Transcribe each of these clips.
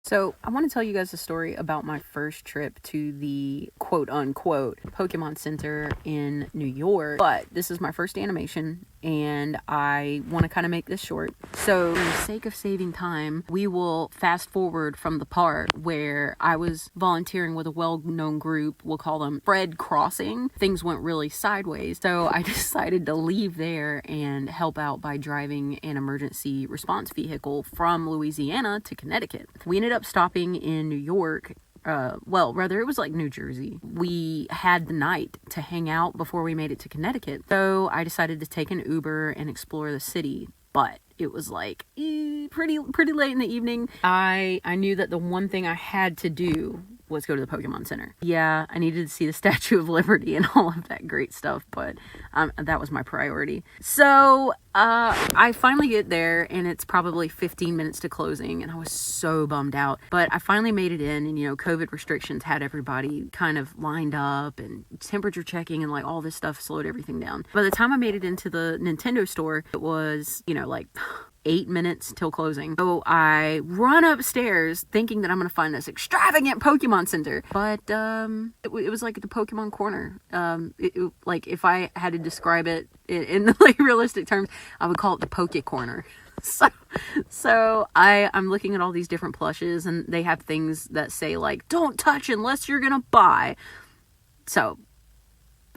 So I want to tell you guys a story about my first trip to the quote unquote Pokemon Center in New York. But this is my first animation and I want to kind of make this short. So for the sake of saving time, we will fast forward from the part where I was volunteering with a well-known group. We'll call them Fred Crossing. Things went really sideways. So I decided to leave there and help out by driving an emergency response vehicle from Louisiana to Connecticut. We ended up stopping in New York. It was like New Jersey. We had the night to hang out before we made it to Connecticut. So I decided to take an Uber and explore the city. But it was like pretty late in the evening. I knew that the one thing I had to do was go to the Pokemon Center. Yeah, I needed to see the Statue of Liberty and all of that great stuff, but that was my priority. So I finally get there and it's probably 15 minutes to closing and I was so bummed out. But I finally made it in and, COVID restrictions had everybody kind of lined up and temperature checking and like all this stuff slowed everything down. By the time I made it into the Nintendo store, it was, like 8 minutes till closing. So I run upstairs thinking that I'm going to find this extravagant Pokemon Center. But it was like the Pokemon corner. Like if I had to describe it in the like realistic terms, I would call it the Poke Corner. So I'm looking at all these different plushes and they have things that say like, don't touch unless you're going to buy. So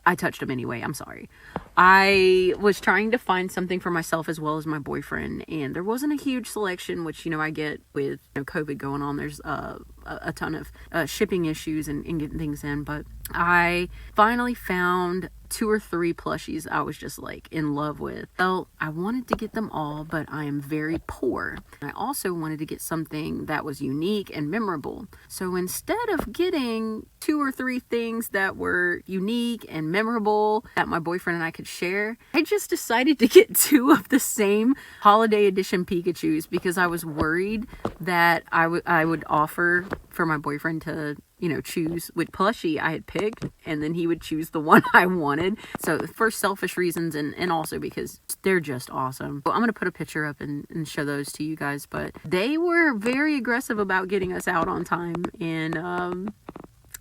I touched them anyway. I'm sorry. I was trying to find something for myself as well as my boyfriend, and there wasn't a huge selection, which, I get with COVID going on. There's a ton of shipping issues and getting things in, but I finally found 2 or 3 plushies I was just like in love with. Well, I wanted to get them all, but I am very poor. I also wanted to get something that was unique and memorable. So instead of getting 2 or 3 things that were unique and memorable that my boyfriend and I could share, I just decided to get 2 of the same holiday edition Pikachus because I was worried that I would offer for my boyfriend to choose which plushie I had picked, and then he would choose the one I wanted. So for selfish reasons and also because they're just awesome. So I'm going to put a picture up and show those to you guys, but they were very aggressive about getting us out on time, and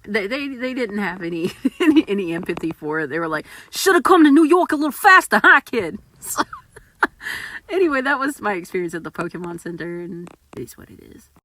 they didn't have any any empathy for it. They were like, should have come to New York a little faster, huh, kid? So, anyway, that was my experience at the Pokemon Center, and it is what it is.